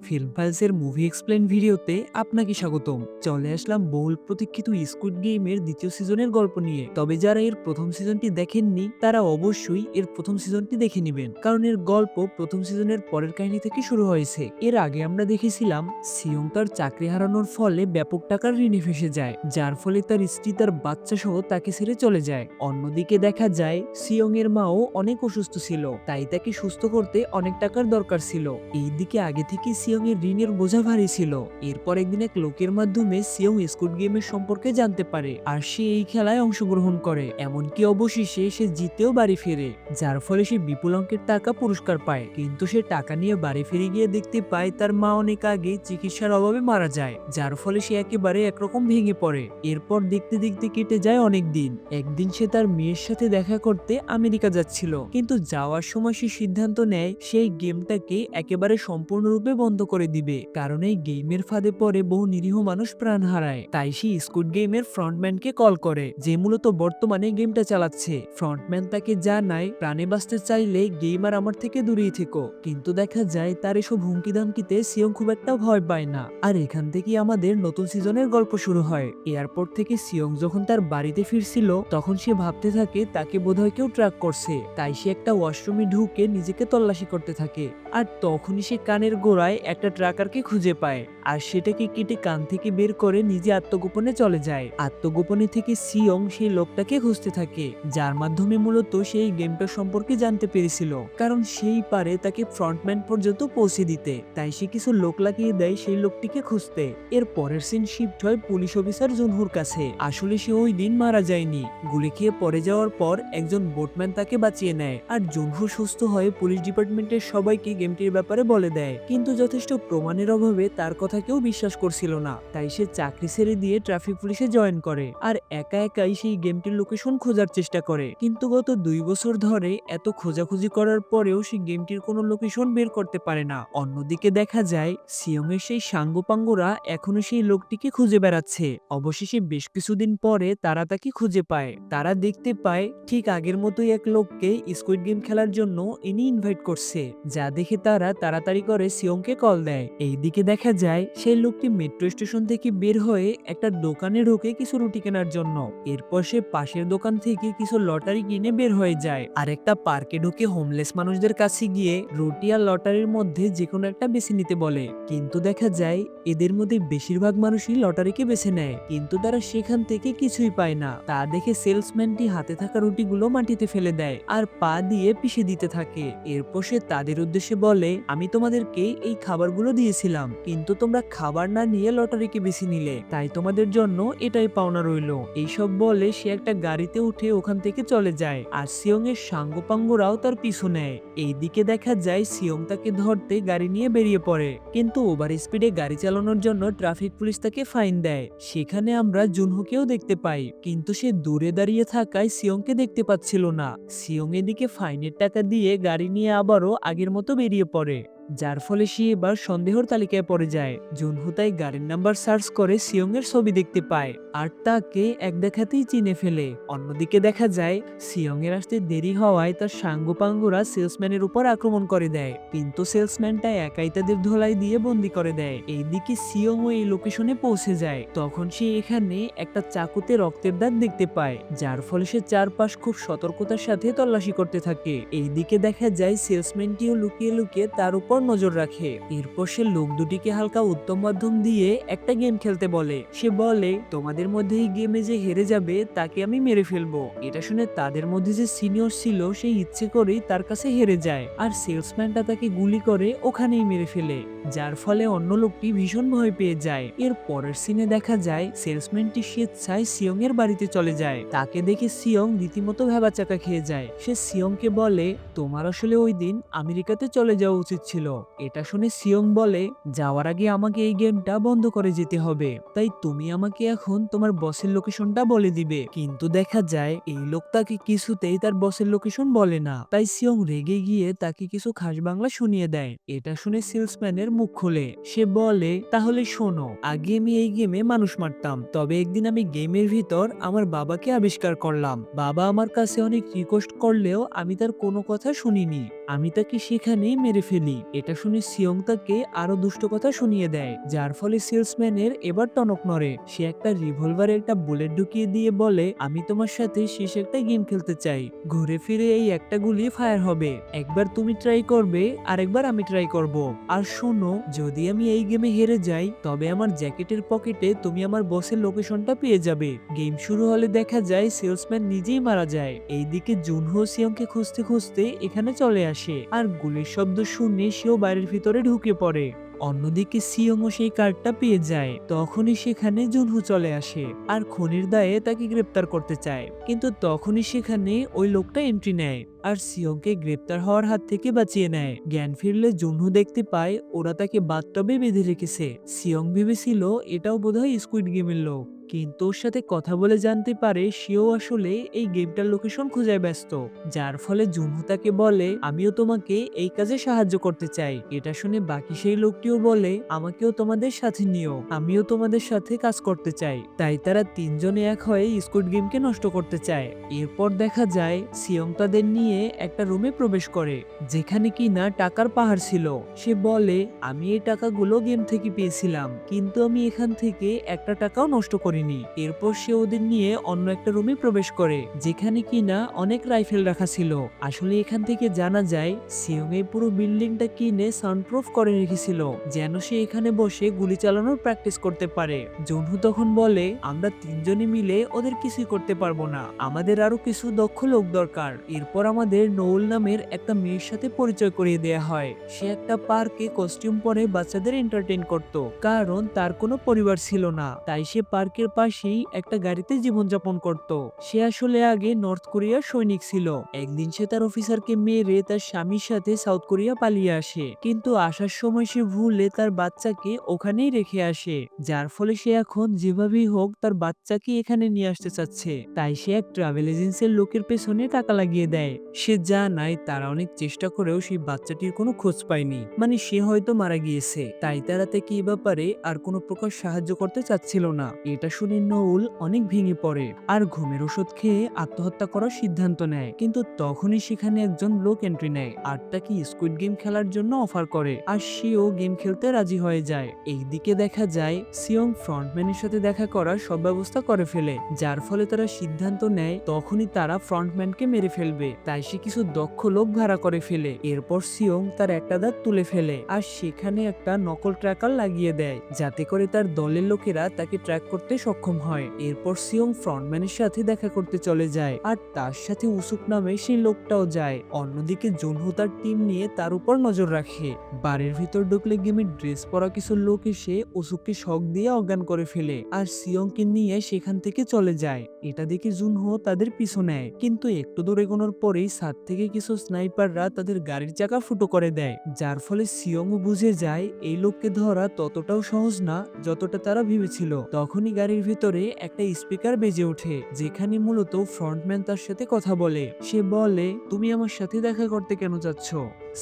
Film ফাইলসের movie explain ভিডিওতে আপনাকে স্বাগতম। চলে আসলাম বহুল প্রতীক্ষিত স্কুইড গেমের দ্বিতীয় সিজনের গল্প নিয়ে। তবে যারা এর প্রথম সিজনটি দেখেননি তারা অবশ্যই এর প্রথম সিজনটি দেখে নেবেন, কারণ এর গল্প প্রথম সিজনের পরের কাহিনী থেকে শুরু হয়েছে। এর আগে আমরা দেখেছিলাম সিয়ং তার চাকরি হারানোর ফলে ব্যাপক টাকার ঋণে ফেসে যায়, যার ফলে তার স্ত্রী তার বাচ্চা সহ তাকে ছেড়ে চলে যায়। অন্যদিকে দেখা যায় সিয়ং এর মাও অনেক অসুস্থ ছিল, তাই তাকে সুস্থ করতে অনেক টাকার দরকার ছিল। এইদিকে আগে থেকে সিয়ং এর ঋণের বোঝা ভারী ছিল। এরপর একদিন এক লোকের মাধ্যমে সিয়ং স্কুড গেমের সম্পর্কে জানতে পারে, আর সে এই খেলায় অংশগ্রহণ করে। এমনকি অবশেষে সে জিতেও বাড়ি ফেরে, যার ফলে সে বিপুল অঙ্কের টাকা পুরস্কার পায়। কিন্তু সে টাকা নিয়ে বাড়ি ফিরে গিয়ে দেখতে পায় তার মা অনেক আগে চিকিৎসার অভাবে মারা যায়, যার ফলে সে একেবারে একরকম ভেঙে পড়ে। এরপর দেখতে দেখতে কেটে যায় অনেক দিন। একদিন সে তার মেয়ের সাথে দেখা করতে আমেরিকা যাচ্ছিল, কিন্তু যাওয়ার সময় সে সিদ্ধান্ত নেয় সেই গেমটাকে একেবারে সম্পূর্ণরূপে বন্ধ করে দিবে, কারণ এই গেমের ফাঁদে পড়ে বহু নিরীহ মানুষ প্রাণ হারায়। তাই সে স্কুড গেমের ফ্রন্টম্যানকে কল করে, যে মূলত বর্তমানে গেমটা চালাচ্ছে। ফ্রন্টম্যান তাকে জানায় প্রাণে বাঁচতে চাইলে গেমার আমার থেকে দূরেই থেকো। কিন্তু দেখা যায় তার এসব হুমকি ধামকিতে সিয়ং খুব একটা ভয় পায় না। আর এখান থেকেই আমাদের নতুন সিজনের গল্প শুরু হয়। এয়ারপোর্ট থেকে সিয়ং যখন তার বাড়িতে ফিরছিল, তখন সে ভাবতে থাকে তাকে বোধহয় কেউ ট্র্যাক করছে। তাই সে একটা ওয়াশরুমে ঢুকে নিজেকে তল্লাশি করতে থাকে। আর তখনই সে কানের গোড়ায় একটা ট্রাকারকে খুঁজে পায়, আর সেটাকে কেটে কান থেকে বের করে নিজে আত্মগোপনে চলে যায়। আত্মগোপনে থেকে সিয়ং সেই লোকটাকে খুঁজতে থাকে, যার মাধ্যমে মূলত সেই গেমটা সম্পর্কে জানতে পেরেছিল, কারণ সেই পারে তাকে ফ্রন্টম্যান পর্যন্ত পৌঁছে দিতে। তাই সে কিছু লোক লাগিয়ে দেয় সেই লোকটিকে খুঁজতে। এর পরের সিন শিফট হয় পুলিশ অফিসার জুনহুর কাছে। আসলে সে ওই দিন মারা যায়নি, গুলি খেয়ে পড়ে যাওয়ার পর একজন বোটম্যান তাকে বাঁচিয়ে নেয়। আর জুনহু সুস্থ হয়ে পুলিশ ডিপার্টমেন্টের সবাইকে গেমটির ব্যাপারে বলে দেয়, কিন্তু যথেষ্ট প্রমাণের অভাবে তার কথা কেউ বিশ্বাস করছিল না। তাই সে চাকরি ছেড়ে দিয়ে ট্রাফিক পুলিশে জয়েন করে, আর একা একাই সেই গেমটির লোকেশন খোঁজার চেষ্টা করে। কিন্তু গত 2 বছর ধরে এত খোঁজাখুঁজি করার পরেও সে গেমটির কোনো লোকেশন বের করতে পারে না। অন্যদিকে দেখা যায় সিয়ং এর সেই সাঙ্গপাঙ্গরা এখনো সেই লোকটিকে খুঁজে বেড়াচ্ছে। অবশেষে বেশ কিছুদিন পরে তারা তাকে খুঁজে পায়। তারা দেখতে পায় ঠিক আগের মতোই এক লোককে স্কুইড গেম খেলার জন্য ইনি ইনভাইট করছে, যা দেখে তারা তাড়াতাড়ি করে সিয়ংকে কল দেয়। এইদিকে দেখা যায় সেই লোকটি মেট্রো স্টেশন থেকে বের হয়ে একটা দোকানে ঢোকে কিছু রুটি কেনার জন্য। এরপর সে পাশের দোকান থেকে কিছু লটারি কিনে বের হয়ে যায়, আর একটা পার্কে ঢুকে হোমলেস মানুষদের কাছে গিয়ে রুটি আর লটারির মধ্যে যে কোনো একটা বেছে নিতে বলে। কিন্তু দেখা যায় এদের মধ্যে বেশিরভাগ মানুষই লটারিকে বেছে নেয়, কিন্তু তারা সেখান থেকে কিছুই পায় না। তা দেখে সেলসম্যানটি হাতে থাকা রুটিগুলো মাটিতে ফেলে দেয় আর পা দিয়ে পিষে দিতে থাকে। এরপর সে তাদের উদ্দেশ্যে বলে, আমি তোমাদেরকে এই খাবারগুলো দিয়েছিলাম, কিন্তু তোমরা খাবার না নিয়ে লটারিকে বেছে নিলে, তাই তোমাদের জন্য এটাই পাওনা রইলো। এইসব বলে সে একটা গাড়িতে উঠে ওখান থেকে চলে যায়, আর সিয়ং এর সাঙ্গপাঙ্গরাও তার পিছু নেয়। এইদিকে দেখা যায় সিয়ং তাকে ধরতে গাড়ি নিয়ে বেরিয়ে পড়ে, কিন্তু ওভার স্পিডে গাড়ি চালানোর জন্য ট্রাফিক পুলিশ তাকে ফাইন দেয়। সেখানে আমরা জুনহুকেও দেখতে পাই, কিন্তু সে দূরে দাঁড়িয়ে থাকায় সিয়ংকে দেখতে পাচ্ছিল না। সিয়ং এদিকে ফাইনের টাকা দিয়ে গাড়ি নিয়ে আবারও আগের মতো বেরিয়ে পড়ে, যার ফলে সে এবার সন্দেহর তালিকায় পড়ে যায়। জুনহু তাই গাড়ির নাম্বার সার্চ করে সিয়ং এর ছবি দেখতে পায়, আর তাকে এক দেখাতেই চিনে ফেলে। অন্যদিকে দেখা যায় সিয়ং এর আসতে দেরি হওয়ায় তার সাঙ্গপাঙ্গরা সেলসম্যানের উপর আক্রমণ করে দেয়, কিন্তু সেলসম্যানটা একাই তাদের ধোলাই দিয়ে বন্দি করে দেয়। এইদিকে সিয়ং ও এই লোকেশনে পৌঁছে যায়। তখন সে এখানে একটা চাকুতে রক্তের দাগ দেখতে পায়, যার ফলে সে চারপাশ খুব সতর্কতার সাথে তল্লাশি করতে থাকে। এইদিকে দেখা যায় সেলসম্যানটিও লুকিয়ে লুকিয়ে তার উপর নজর রাখে। এরপর সে লোক দুটিকে হালকা উত্তম মাধ্যম দিয়ে একটা গেম খেলতে বলে। সে বলে, তোমাদের মধ্যে এই গেমে যে হেরে যাবে তাকে আমি মেরে ফেলবো। এটা শুনে তাদের মধ্যে যে সিনিয়র ছিল সে ইচ্ছে করেই তার কাছে হেরে যায়, আর সেলসম্যানটা তাকে গুলি করে ওখানেই মেরে ফেলে, যার ফলে অন্য লোকটি ভীষণ ভয় পেয়ে যায়। এর পরের সিনে দেখা যায় সেলসম্যানটি স্বেচ্ছায় সিয়ং এর বাড়িতে চলে যায়। তাকে দেখে সিয়ং রীতিমতো ভ্যাবাচাকা খেয়ে যায়। সে সিয়ংকে বলে, তোমার আসলে ওই দিন আমেরিকাতে চলে যাওয়া উচিত ছিল। এটা শুনে সিয়ং বলে, যাওয়ার আগে আমাকে এই গেমটা বন্ধ করে যেতে হবে, তাই তুমি আমাকে এখন তোমার বসের লোকেশনটা বলে দিবে। কিন্তু দেখা যায় এই লোক তাকে কিছুতেই তার বসের লোকেশন বলে না। তাই সিয়ং রেগে গিয়ে তাকে কিছু খাস বাংলা শুনিয়ে দেয়। এটা শুনে সেলসম্যানের মুখ খোলে। সে বলে, তাহলে শোনো, আগে আমি এই গেমে মানুষ মারতাম, তবে একদিন আমি গেমের ভিতর আমার বাবাকে আবিষ্কার করলাম। বাবা আমার কাছে অনেক রিকোয়েস্ট করলেও আমি তার কোনো কথা শুনিনি। আমি তাকে সেখানেই মেরে ফেলি। এটা শুনে সিয়ং তাকে আরো দুষ্ট কথা শুনিয়ে দেয়, যার ফলে সেলসম্যানের এবার টনক নড়ে। সে একটা রিভলভারে একটা বুলেট ঢুকিয়ে দিয়ে বলে, আমি তোমার সাথে শেষ একটা গেম খেলতে চাই। ঘুরে ফিরে এই একটা গুলি ফায়ার হবে, একবার তুমি ট্রাই করবে আর একবার আমি ট্রাই করব। আর শোনো, যদি আমি এই গেমে হেরে যাই তবে আমার জ্যাকেটের পকেটে তুমি আমার বসের লোকেশনটা পেয়ে যাবে। গেম শুরু হলে দেখা যায় সেলসম্যান নিজেই মারা যায়। এইদিকে জুনহো সিয়ংকে খুঁজতে খুঁজতে এখানে চলে আসে আর গুলির শব্দ শুনে সেও বাড়ির ভিতরে ঢুকে পড়ে। অন্যদিকে সিয়ংও সেই কার্ডটা পেয়ে যায়। তখনই সেখানে জুনহো চলে আসে আর খুনের দায়ে তাকে গ্রেপ্তার করতে চায়, কিন্তু তখনই সেখানে ওই লোকটা এন্ট্রি নেয় আর সিয়ংকে গ্রেপ্তার হওয়ার হাত থেকে বাঁচিয়ে নেয়। জ্ঞান ফিরলে জুনহো দেখতে পায় ওরা তাকে বাথটবে বেঁধে রেখেছে। সিয়ং ভেবেছিল এটাও বোধহয় স্কুইড গেমের লোক, কিন্তু ওর সাথে কথা বলে জানতে পারে সেও আসলে এই গেমটার লোকেশন খোঁজায় ব্যস্ত। যার ফলে জুনহো তাকে বলে, আমিও তোমাকে এই কাজে সাহায্য করতে চাই। এটা শুনে বাকি সেই লোকটিও বলে, আমাকেও তোমাদের সাথে নিও, আমিও তোমাদের সাথে কাজ করতে চাই। তাই তারা তিনজনে এক হয়ে স্কুইড গেমকে নষ্ট করতে চায়। এরপর দেখা যায় সিয়ং তাদের নিয়ে একটা রুমে প্রবেশ করে, যেখানে কিনা টাকার পাহাড় ছিল। সে বলে, আমি এই টাকাগুলো গেম থেকে পেয়েছিলাম, কিন্তু আমি এখান থেকে একটা টাকাও নষ্ট করিনি। এরপর সে ওদের নিয়ে অন্য একটা রুমে প্রবেশ করে, যেখানে কিনা অনেক রাইফেল রাখা ছিল। আসলে এখান থেকে জানা যায় সিয়ং এই পুরো বিল্ডিংটা কিনে সাউন্ডপ্রুফ করে রেখেছিল, যেন সে এখানে বসে গুলি চালানোর প্র্যাকটিস করতে পারে। জুনহো তখন বলে, আমরা তিনজনে মিলে ওদের কিছুই করতে পারবো না, আমাদের আরো কিছু দক্ষ লোক দরকার। এরপর আমাদের নৌল নামের একটা মেয়ের সাথে পরিচয় করিয়ে দেয়া হয়। সে একটা পার্কে কস্টিউম পরে বাচ্চাদের এন্টারটেইন করত, কারণ তার কোনো পরিবার ছিল না। তাই সে পার্কের পাশেই একটা গাড়িতে জীবনযাপন করত। সে আসলে আগে নর্থ কোরিয়ার সৈনিক ছিল। একদিন সে তার অফিসারকে মেরে তার স্বামীর সাথে সাউথ কোরিয়া পালিয়ে আসে, কিন্তু আসার সময় সে ভুলে তার বাচ্চাকে ওখানেই রেখে আসে। যার ফলে সে এখন যেভাবেই হোক তার বাচ্চাকে এখানে নিয়ে আসতে চাচ্ছে। তাই সে এক ট্রাভেল এজেন্সির লোকের পেছনে টাকা লাগিয়ে দেয়। সে জানায় তারা অনেক চেষ্টা করেও সেই বাচ্চাটির কোনো খোঁজ পায়নি, মানে সে হয়তো মারা গিয়েছে। তাই তারা তাকে এই ব্যাপারে আর কোনো প্রকার সাহায্য করতে চাচ্ছিল না। এটা শুনে নৌল অনেক ভেঙে পড়ে আর ঘুমের ওষুধ খেয়ে আত্মহত্যা করার সিদ্ধান্ত নেয়। কিন্তু তখনই সেখানে একজন লোক এন্ট্রি নেয় আর তাকে স্কুইড গেম খেলার জন্য অফার করে, আর সেও গেম খেলতে রাজি হয়ে যায়। এইদিকে দেখা যায় সিয়ং ফ্রন্টম্যানের সাথে দেখা করার সব ব্যবস্থা করে ফেলে, যার ফলে তারা সিদ্ধান্ত নেয় তখনই তারা ফ্রন্টম্যানকে মেরে ফেলবে। তাই সে কিছু দক্ষ লোক ভাড়া করে ফেলে। এরপর সিয়ং তার একটা দাঁত তুলে ফেলে আর সেখানে একটা নকল ট্র্যাকার লাগিয়ে দেয়, যাতে করে তার দলের লোকেরা তাকে ট্র্যাক করতে সক্ষম হয়। এরপর সিয়ং ফ্রন্টম্যানের সাথে দেখা করতে চলে যায় আর তার সাথে উসুক নামে সেই লোকটাও যায়। অন্যদিকে জুনহো তার টিম নিয়ে তার উপর নজর রাখে। বাড়ির ভিতর ঢুকলে গেমের ড্রেস পরা কিছু লোক এসে উসুককে শক দিয়ে অজ্ঞান করে ফেলে আর সিয়ংকে নিয়ে সেখান থেকে চলে যায়। এটা দেখে জুনহো তাদের পিছু নেয়, কিন্তু একটু দূর এগোনোর পরেই ছাদ থেকে কিছু স্নাইপাররা তাদের গাড়ির চাকা ফুটো করে দেয়, যার ফলে সিয়ংও বুঝে যায় এই লোককে ধরা ততটাও সহজ না যতটা তারা ভেবেছিল। তখনই গাড়ির ভিতরে একটা স্পিকার বেজে ওঠে, যেখানে মূলত ফ্রন্টম্যান তার সাথে কথা বলে। সে বলে, তুমি আমার সাথে দেখা করতে কেন চাচ্ছ?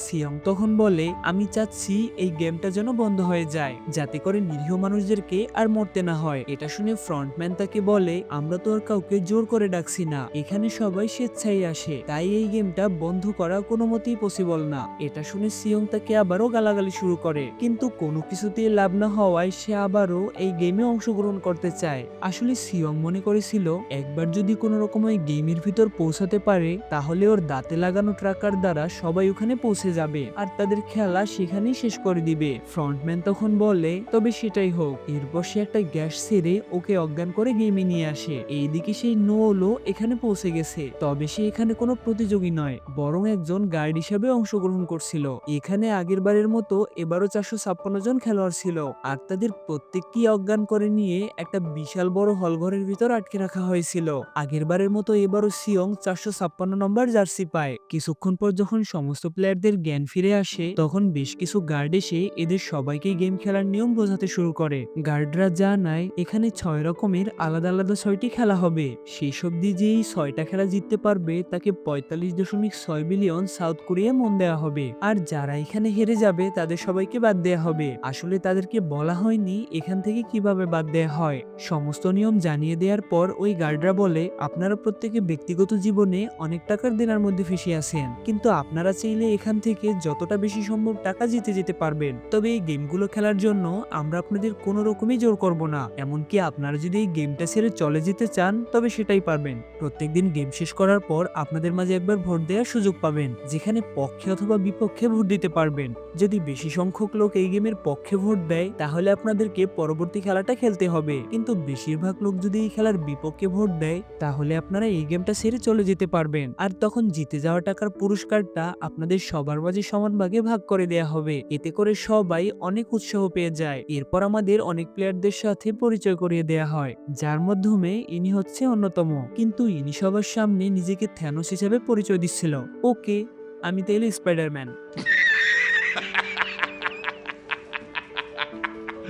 সিয়ং তখন বলে, আমি চাচ্ছি এই গেমটা যেন বন্ধ হয়ে যায়, যাতে করে নিরীহ মানুষদেরকে আর মরতে না হয়। এটা শুনে ফ্রন্টম্যান তাকে বলে, আমরা তো আর কাউকে জোর করে ডাকছি না, এখানে সবাই স্বেচ্ছায় আসে, তাই এই গেমটা বন্ধ করা কোনো মতেই পসিবল না। এটা শুনে সিয়ং তাকে আবারও গালাগালি শুরু করে, কিন্তু কোনো কিছুতেই লাভ না হওয়ায় সে আবারও এই গেমে অংশগ্রহণ করতে চায়। আসলে সিয়ং মনে করেছিল একবার যদি কোনো রকম ওই গেমের ভিতর পৌঁছাতে পারে তাহলে ওর দাঁতে লাগানো ট্রাকার দ্বারা সবাই ওখানে পৌঁছে যাবে আর তাদের খেলা সেখানেই শেষ করে দিবে। ফ্রন্টম্যান তখন বলে, তবে সেটাই হোক। এরপর সে একটা গ্যাস ছেড়ে ওকে অজ্ঞান করে গেমে নিয়ে আসে। এইদিকে সেই নোলও এখানে পৌঁছে গেছে, তবে সে এখানে কোনো প্রতিযোগী নয়, বরং একজন গাইড হিসেবে অংশগ্রহণ করছিল। এখানে আগের বারের মতো এবারও 456 জন খেলোয়াড় ছিল আর তাদের প্রত্যেককে অজ্ঞান করে নিয়ে একটা বিশাল বড় হলঘরের ভিতর আটকে রাখা হয়েছিল। আগের বারের মতো এবারও সিয়ং 456 নম্বর জার্সি পায়। কিছুক্ষণ পর যখন সমস্ত প্লেয়ারদের তাদের জ্ঞান ফিরে আসে তখন বেশ কিছু গার্ড এসে এদের সবাইকে গেম খেলার নিয়ম বোঝাতে শুরু করে। গার্ডরা জানায় এখানে 6 রকমের আলাদা আলাদা 6টি খেলা হবে। শেষ অবধি যে এই 6টা খেলা জিততে পারবে তাকে 45.6 বিলিয়ন সাউথ কোরিয়া মন দেওয়া হবে। আর যারা এখানে হেরে যাবে তাদের সবাইকে বাদ দেওয়া হবে। আসলে তাদেরকে বলা হয়নি এখান থেকে কিভাবে বাদ দেওয়া হয়। সমস্ত নিয়ম জানিয়ে দেওয়ার পর ওই গার্ডরা বলে আপনারা প্রত্যেকে ব্যক্তিগত জীবনে অনেক টাকার দেনার মধ্যে ফেসে আছেন, কিন্তু আপনারা চাইলে এখান থেকে যতটা বেশি সম্ভব টাকা জিতে যেতে পারবেন। তবে এই গেমগুলো খেলার জন্য আমরা আপনাদের কোনো রকমই জোর করব না। এমনকি আপনারা যদি এই গেমটা ছেড়ে চলে যেতে চান তবে সেটাই পারবেন। প্রত্যেকদিন গেম শেষ করার পর আপনাদের মাঝে একবার ভোট দেওয়ার সুযোগ পাবেন, যেখানে পক্ষে অথবা বিপক্ষে ভোট দিতে পারবেন। যদি বেশি সংখ্যক লোক এই গেমের পক্ষে ভোট দেয় তাহলে আপনাদেরকে পরবর্তী খেলাটা খেলতে হবে, কিন্তু বেশিরভাগ লোক যদি এই খেলার বিপক্ষে ভোট দেয় তাহলে আপনারা এই গেমটা ছেড়ে চলে যেতে পারবেন। আর তখন জিতে যাওয়া টাকার পুরস্কারটা আপনাদের সবার মাঝে সমান ভাগে ভাগ করে দেয়া হবে। এতে করে সবাই অনেক উৎসাহ পেয়ে যায়। এরপর আমাদের অনেক প্লেয়ারদের সাথে পরিচয় করিয়ে দেয়া হয়, যার মাধ্যমে ইনি হচ্ছে অন্যতম। কিন্তু ইনি সবার সামনে নিজেকে থ্যানোস হিসেবে পরিচয় দিচ্ছিল। ওকে, আমি তাইলে স্পাইডারম্যান।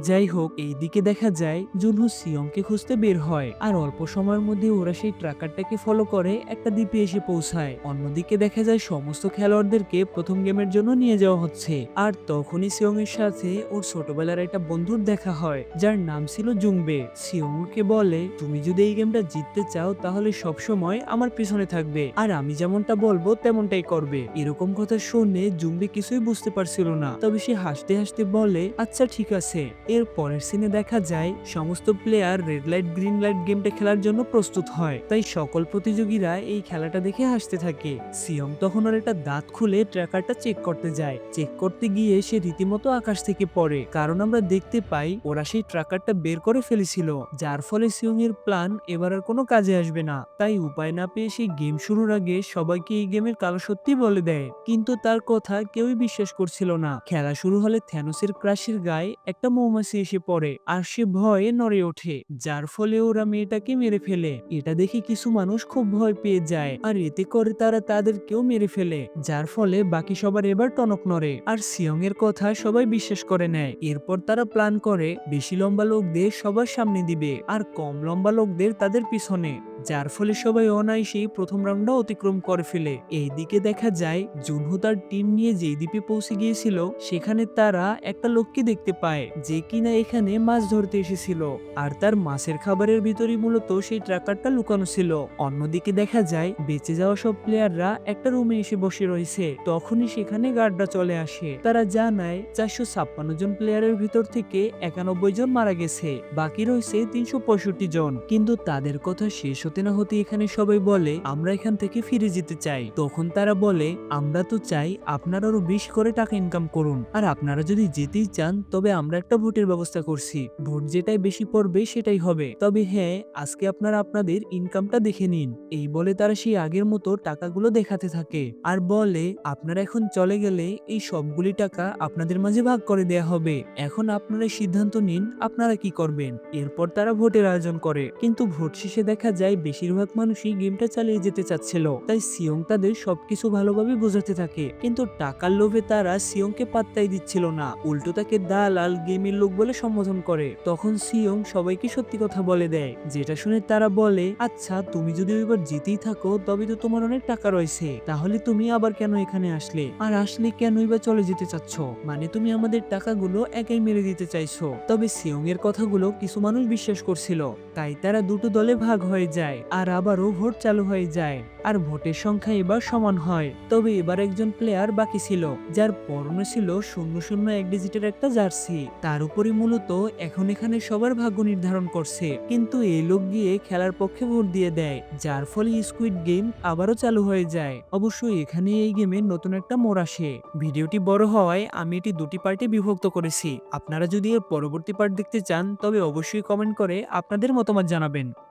যাই হোক, এইদিকে দেখা যায় জুনহো সিয়ংকে খুঁজতে বের হয় আর অল্প সময়ের মধ্যে ওরা সেই ট্রাকারটাকে ফলো করে একটা দ্বীপে এসে পৌঁছায়। অন্যদিকে দেখা যায় সমস্ত খেলোয়াড়দেরকে প্রথম গেমের জন্য নিয়ে যাওয়া হচ্ছে। আর তখনই সিয়ং এর সাথে ওর ছোটবেলার একটা বন্ধুর দেখা হয় যার নাম ছিল জুংবে। সিয়ংকে বলে তুমি যদি এই গেমটা জিততে চাও তাহলে সবসময় আমার পিছনে থাকবে আর আমি যেমনটা বলবো তেমনটাই করবে। এরকম কথা শুনে জুংবে কিছুই বুঝতে পারছিল না, তবে সে হাসতে হাসতে বলে আচ্ছা ঠিক আছে। এর পরের সিনে দেখা যায় সমস্ত player red light green light গেমটা খেলার জন্য প্রস্তুত হয়, তাই সকল প্রতিযোগীরা এই খেলাটা দেখে হাসতে থাকে। সিয়ং তখন ওর একটা দাঁত খুলে ট্র্যাকারটা চেক করতে যায়। চেক করতে গিয়ে সে রীতিমতো আকাশ থেকে পড়ে, কারণ আমরা দেখতে পাই ওরা সেই ট্র্যাকারটা বের করে ফেলেছিল, যার ফলে সিয়ং এর প্ল্যান এবার আর কোনো কাজে আসবে না। তাই উপায় না পেয়ে সেই গেম শুরুর আগে সবাইকে এই গেমের কালো সত্যি বলে দেয়, কিন্তু তার কথা কেউই বিশ্বাস করছিল না। খেলা শুরু হলে থ্যানোসের ক্রাশের গায়ে একটা মৌমাছি এসে পড়ে আর সে ভয়ে নড়ে ওঠে, যার ফলে ওরা মেয়েটাকে মেরে ফেলে। এটা দেখে কিছু মানুষ খুব ভয় পেয়ে যায় আর এতে করে তারা তাদেরকেও মেরে ফেলে, যার ফলে বাকি সবার এবার টনক নড়ে আর সিয়ং এর কথা সবাই বিশ্বাস করে নেয়। এরপর তারা প্ল্যান করে বেশি লম্বা লোকদের সবার সামনে দিবে আর কম লম্বা লোকদের তাদের পিছনে, যার ফলে সবাই অনায়াসেই প্রথম রাউন্ডটা অতিক্রম করে ফেলে। এইদিকে দেখা যায় জুনহো তার টিম নিয়ে যে দ্বীপে পৌঁছে গিয়েছিল সেখানে তারা একটা লোককে দেখতে পায় যে কিনা এখানে মাছ ধরতে এসেছিল আর তার মাছের খাবারের ভিতরেই মূলত সেই ট্রাকারটা লুকানো ছিল। অন্যদিকে দেখা যায় বেঁচে যাওয়া সব প্লেয়াররা একটা রুমে এসে বসে রয়েছে। তখনই সেখানে গার্ডরা চলে আসে। তারা জানায় 456 জন প্লেয়ারের ভিতর থেকে 91 জন মারা গেছে, বাকি রয়েছে 365 জন। কিন্তু তাদের কথা শেষ হতে না হতে এখানে সবাই বলে আমরা এখান থেকে ফিরে যেতে চাই। তখন তারা বলে আমরা তো চাই আপনারা আরো বেশি করে টাকা ইনকাম করুন, আর আপনারা যদি যেতেই চান তবে আমরা একটা ভোটের ব্যবস্থা করছি, ভোট যেটাই বেশি পড়বে সেটাই হবে। তবে হ্যাঁ, আজকে আপনারা আপনাদের ইনকামটা দেখে নিন। এই বলে তারা সেই আগের মতো টাকাগুলো দেখাতে থাকে আর বলে আপনারা এখন চলে গেলে এই সবগুলি টাকা আপনাদের মাঝে ভাগ করে দেয়া হবে। এখন আপনারা সিদ্ধান্ত নিন আপনারা কি করবেন। এরপর তারা ভোটের আয়োজন করে, কিন্তু ভোট শেষে দেখা যায় বেশিরভাগ মানুষই গেমটা চালিয়ে যেতে চাচ্ছিল। তাই সিয়ং তাদের সবকিছু ভালোভাবে বোঝাতে থাকে, কিন্তু টাকার লোভে তারা সিয়ংকে পাত্তাই দিচ্ছিল না, উল্টো তাকে দালাল গেমের লোক বলে সম্বোধন করে। তখন সিয়ং সবাইকে সত্যি কথা বলে দেয়, যেটা শুনে তারা বলে আচ্ছা তুমি যদি এবার জিতেই থাকো তবে তো তোমার অনেক টাকা রয়েছে, তাহলে তুমি আবার কেন এখানে আসলে, আর আসলে কেনই বা চলে যেতে চাচ্ছ, মানে তুমি আমাদের টাকাগুলো একাই মেরে দিতে চাইছো। তবে সিয়ং এর কথাগুলো কিছু মানুষ বিশ্বাস করছিল, তাই তারা দুটো দলে ভাগ হয়ে যায় আর আবারও ভোট চালু হয়ে যায় আর ভোটের সংখ্যা এবার সমান হয়। তবে এবার একজন প্লেয়ার বাকি ছিল যার পরনে ছিল 001 ডিজিটের একটা জার্সি। তার উপরে মূলত এখন এখানে সবার ভাগ্য নির্ধারণ করছে, কিন্তু এই লোক গিয়ে খেলার পক্ষে ভোট দিয়ে দেয়, যার ফলে স্কুইড গেম আবারও চালু হয়ে যায়। অবশ্যই এখানে এই গেমে নতুন একটা মোড় আসে। ভিডিওটি বড় হওয়ায় আমি এটি দুটি পার্টে বিভক্ত করেছি। আপনারা যদি এর পরবর্তী পার্ট দেখতে চান তবে অবশ্যই কমেন্ট করে আপনাদের মতামত জানাবেন।